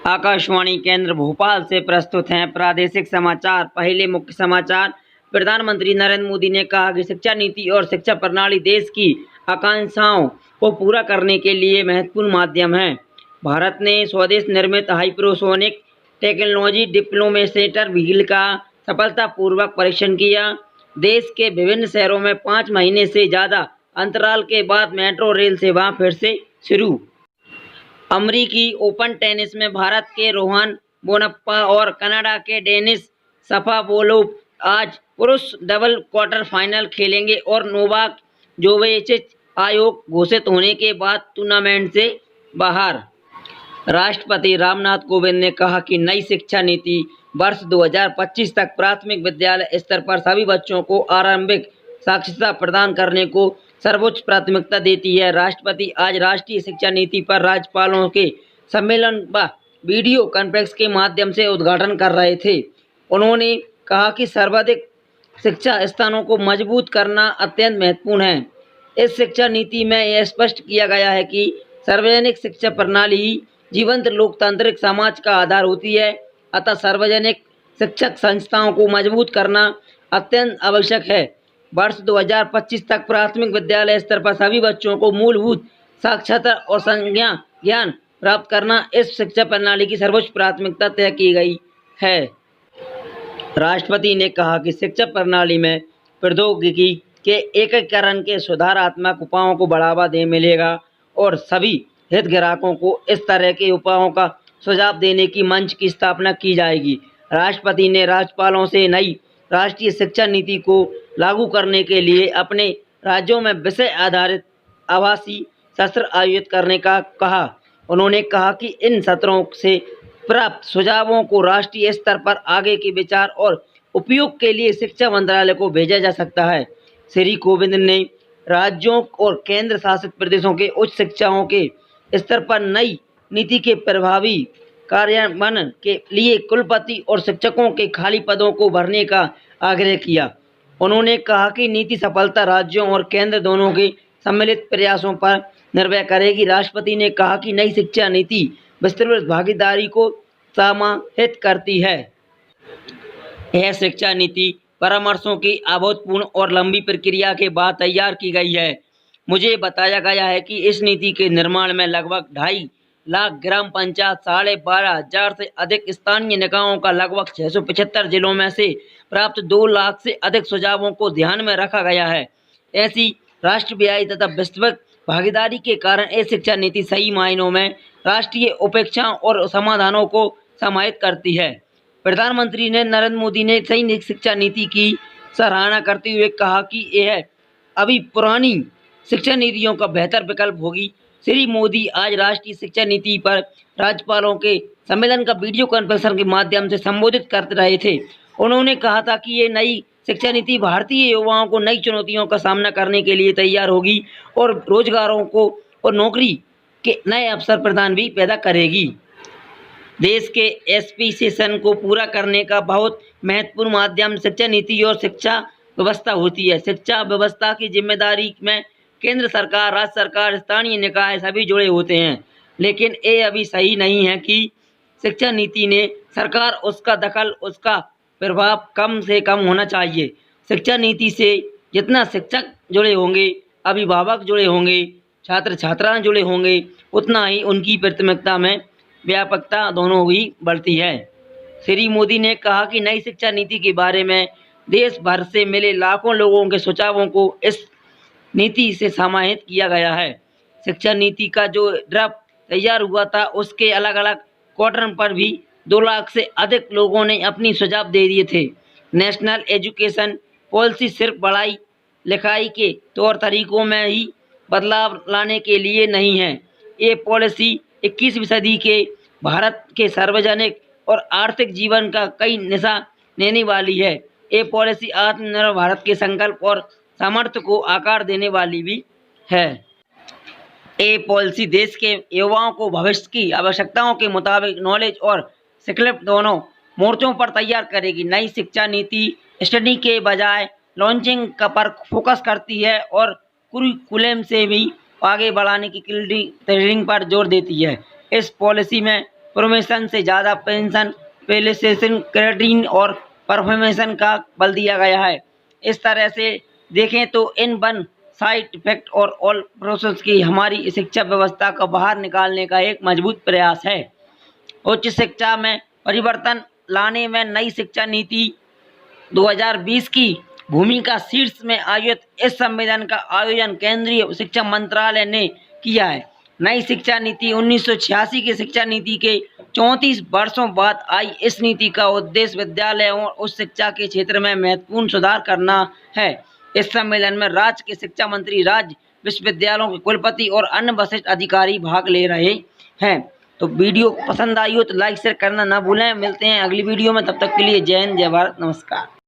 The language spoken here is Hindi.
आकाशवाणी केंद्र भोपाल से प्रस्तुत हैं प्रादेशिक समाचार। पहले मुख्य समाचार। प्रधानमंत्री नरेंद्र मोदी ने कहा कि शिक्षा नीति और शिक्षा प्रणाली देश की आकांक्षाओं को पूरा करने के लिए महत्वपूर्ण माध्यम है। भारत ने स्वदेश निर्मित हाइपरसोनिक टेक्नोलॉजी डिप्लोमेसेटर व्हीकल का सफलतापूर्वक परीक्षण किया। देश के विभिन्न शहरों में 5 महीने से ज़्यादा अंतराल के बाद मेट्रो रेल सेवा फिर से शुरू। अमेरिकी ओपन टेनिस में भारत के रोहन बोपन्ना और कनाडा के डेनिस शापोवालोव आज पुरुष डबल क्वार्टर फाइनल खेलेंगे और नोवाक जोकोविच आयोग घोषित होने के बाद टूर्नामेंट से बाहर। राष्ट्रपति रामनाथ कोविंद ने कहा कि नई शिक्षा नीति वर्ष 2025 तक प्राथमिक विद्यालय स्तर पर सभी बच्चों को आरंभिक साक्षरता प्रदान करने को सर्वोच्च प्राथमिकता देती है। राष्ट्रपति आज राष्ट्रीय शिक्षा नीति पर राज्यपालों के सम्मेलन व वीडियो कॉन्फ्रेंस के माध्यम से उद्घाटन कर रहे थे। उन्होंने कहा कि सर्वाधिक शिक्षा स्थानों को मजबूत करना अत्यंत महत्वपूर्ण है। इस शिक्षा नीति में यह स्पष्ट किया गया है कि सार्वजनिक शिक्षा प्रणाली ही जीवंत लोकतांत्रिक समाज का आधार होती है, अतः सार्वजनिक शिक्षक संस्थाओं को मजबूत करना अत्यंत आवश्यक है। वर्ष 2025 तक प्राथमिक विद्यालय स्तर पर सभी बच्चों को मूलभूत साक्षरता और संज्ञा ज्ञान प्राप्त करना इस शिक्षा प्रणाली की सर्वोच्च प्राथमिकता तय की गई है। राष्ट्रपति ने कहा कि शिक्षा प्रणाली में प्रौद्योगिकी के एकीकरण के सुधारात्मक उपायों को बढ़ावा दे मिलेगा और सभी हितधारकों को इस तरह के उपायों का सुझाव देने की मंच की स्थापना की जाएगी। राष्ट्रपति ने राज्यपालों से नई राष्ट्रीय शिक्षा नीति को लागू करने के लिए अपने राज्यों में विषय आधारित आभासी सत्र आयोजित करने का कहा। उन्होंने कहा कि इन सत्रों से प्राप्त सुझावों को राष्ट्रीय स्तर पर आगे के विचार और उपयोग के लिए शिक्षा मंत्रालय को भेजा जा सकता है। श्री कोविंद ने राज्यों और केंद्र शासित प्रदेशों के उच्च शिक्षाओं के स्तर पर नई नीति के प्रभावी कार्यान्वयन के लिए कुलपति और शिक्षकों के खाली पदों को भरने का आग्रह किया। उन्होंने कहा कि नीति सफलता राज्यों और केंद्र दोनों के सम्मिलित प्रयासों पर निर्भर करेगी। राष्ट्रपति ने कहा कि नई शिक्षा नीति विस्तृत भागीदारी को समाहित करती है। यह शिक्षा नीति परामर्शों की अभूतपूर्व और लंबी प्रक्रिया के बाद तैयार की गई है। मुझे बताया गया है कि इस नीति के निर्माण में लगभग 2.5 लाख ग्राम पंचायत, 12,500 से अधिक स्थानीय निकायों का लगभग 675 जिलों में से प्राप्त 2 लाख से अधिक सुझावों को ध्यान में रखा गया है। ऐसी राष्ट्रव्यापी तथा विस्तृत भागीदारी के कारण यह शिक्षा नीति सही मायनों में राष्ट्रीय अपेक्षाओं और समाधानों को समाहित करती है। प्रधानमंत्री ने नरेंद्र मोदी ने सही शिक्षा नीति की सराहना करते हुए कहा कि यह अभी पुरानी शिक्षा नीतियों का बेहतर विकल्प होगी। श्री मोदी आज राष्ट्रीय शिक्षा नीति पर राज्यपालों के सम्मेलन का वीडियो कॉन्फ्रेंसिंग के माध्यम से संबोधित कर रहे थे। उन्होंने कहा था कि ये नई शिक्षा नीति भारतीय युवाओं को नई चुनौतियों का सामना करने के लिए तैयार होगी और रोजगारों को और नौकरी के नए अवसर प्रदान भी पैदा करेगी। देश के एस्पिरेशन को पूरा करने का बहुत महत्वपूर्ण माध्यम शिक्षा नीति और शिक्षा व्यवस्था होती है। शिक्षा व्यवस्था की जिम्मेदारी में केंद्र सरकार, राज्य सरकार, स्थानीय निकाय सभी जुड़े होते हैं, लेकिन ये अभी सही नहीं है कि शिक्षा नीति ने सरकार उसका दखल, उसका प्रभाव कम से कम होना चाहिए। शिक्षा नीति से जितना शिक्षक जुड़े होंगे, अभिभावक जुड़े होंगे, छात्र छात्राएं जुड़े होंगे, उतना ही उनकी प्राथमिकता में व्यापकता दोनों ही बढ़ती है। श्री मोदी ने कहा कि नई शिक्षा नीति के बारे में देश भर से मिले लाखों लोगों के सुझावों को इस नीति से समाहित किया गया है। शिक्षा नीति का जो ड्राफ्ट तैयार हुआ था उसके अलग अलग क्वार्टर पर भी 2 लाख से अधिक लोगों ने अपनी सुझाव दे दिए थे। नेशनल एजुकेशन पॉलिसी सिर्फ पढ़ाई लिखाई के तौर तरीकों में ही बदलाव लाने के लिए नहीं है। ये पॉलिसी 21वीं सदी के भारत के सार्वजनिक और आर्थिक जीवन का कई दिशा देने वाली है। ये पॉलिसी आत्मनिर्भर भारत के संकल्प और सामर्थ्य को आकार देने वाली भी है। ये पॉलिसी देश के युवाओं को भविष्य की आवश्यकताओं के मुताबिक नॉलेज और स्किल दोनों मोर्चों पर तैयार करेगी। नई शिक्षा नीति स्टडी के बजाय लॉन्चिंग पर फोकस करती है और कुरिकुलम से भी आगे बढ़ाने की ट्रेनिंग पर जोर देती है। इस पॉलिसी में प्रमोशन से ज़्यादा पेंशन, पेलेसेशन, क्रेडिट और परफॉर्मेशन का बल दिया गया है। इस तरह से देखें तो इन वन साइड इफेक्ट और ऑल प्रोसेस की हमारी शिक्षा व्यवस्था को बाहर निकालने का एक मजबूत प्रयास है। उच्च शिक्षा में परिवर्तन लाने में नई शिक्षा नीति 2020 की भूमिका शीर्ष में आयोजित इस सम्मेलन का आयोजन केंद्रीय शिक्षा मंत्रालय ने किया है। नई शिक्षा नीति 1986 की शिक्षा नीति के 34 वर्षों बाद आई। इस नीति का उद्देश्य विद्यालयों और उच्च शिक्षा के क्षेत्र में महत्वपूर्ण सुधार करना है। इस सम्मेलन में राज्य के शिक्षा मंत्री, राज्य विश्वविद्यालयों के कुलपति और अन्य वरिष्ठ अधिकारी भाग ले रहे हैं। तो वीडियो पसंद आई हो तो लाइक शेयर करना ना भूलें। मिलते हैं अगली वीडियो में, तब तक के लिए जय हिंद, जय भारत, नमस्कार।